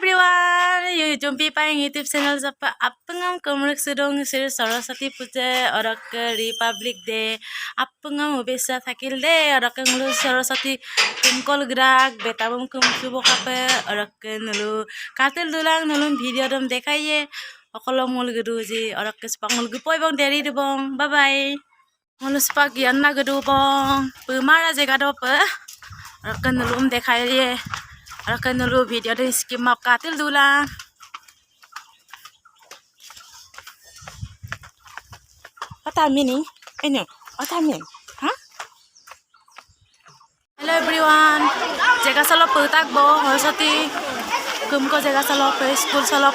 everyone, jumpi paing YouTube channel japa apengam komrek sedong sir Saraswati Puja orak Republic Day apengam ubesa thakil de orak ngulu Saraswati tumkol grak betabum kum subo kape orak nulu katil dulang nulun video dom dekaiye okolom mul gedu ji orak spangul gupoi bang deri de bang bye bye mulu spak yanna gedu bang pemara jaga do pe orak nulum dekaiye akan dulu video dari skip map katil dulu. Apa ini? Ini, apa ini? Hah? Hello everyone. Jaga salop petak bo, Saraswati. Kumko jaga salop school salop.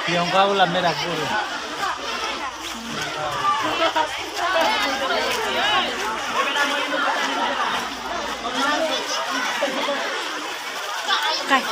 Yang kau lah merah guru. Kai.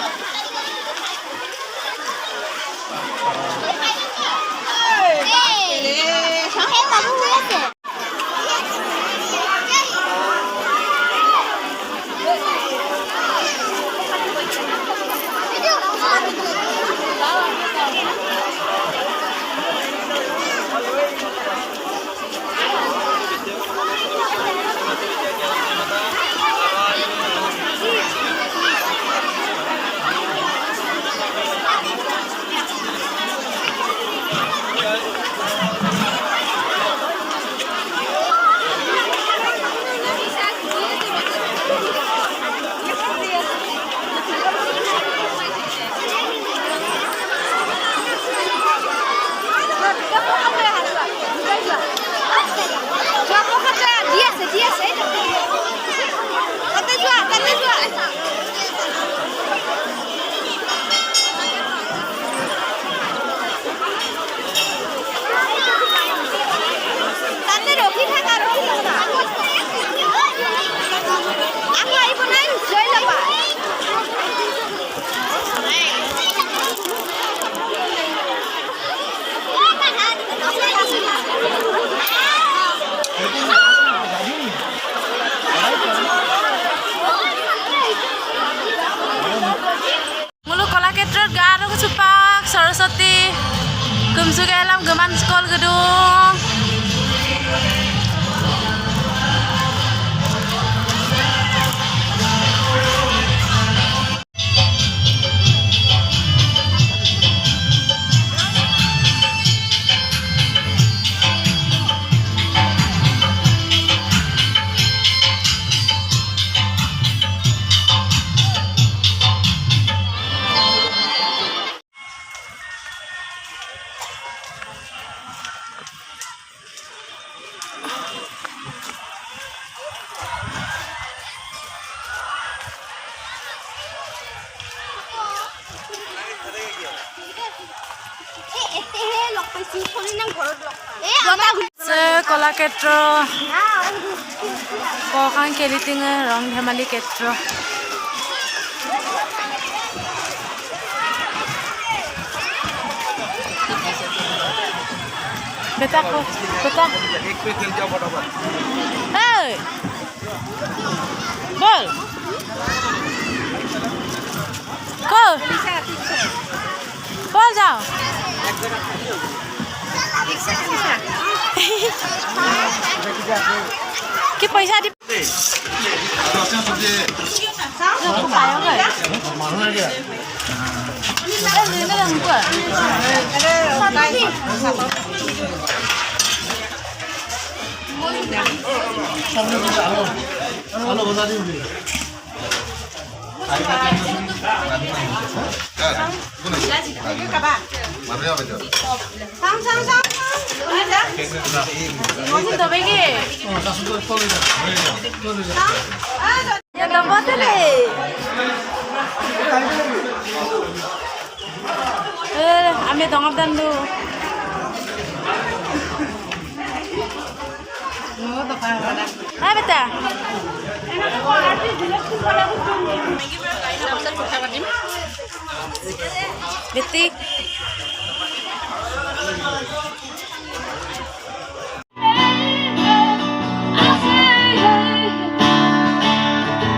Saraswati kumsuga alam geman sekolah gedung Kalakshetra কখন খেলিটিঙে ৰং ধেমালি ক্ষেত্ৰ বেটা বেটা এই বল call বল যাও cái पैसा đi আমি দঙৰ দান দু হ্যাঁ বেটা বেটি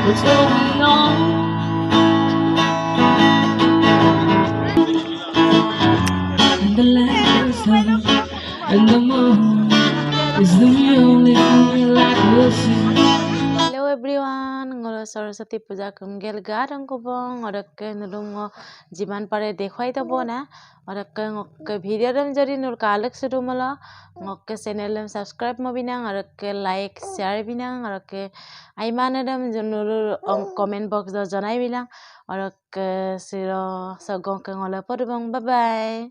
what's going on. And the light is on, and the moon is the only thing like we'll see. Hello everyone, ngolo Saraswati puja kumgel garang kubong orak nulungo jiman pare dekhwai tabo na orak ngok video ram jari nur kalak sudumala ngok channel ram subscribe mo binang orak like share binang orak aimana ram junur comment box do janai bilang orak siro sagong ngolo podbong bye bye.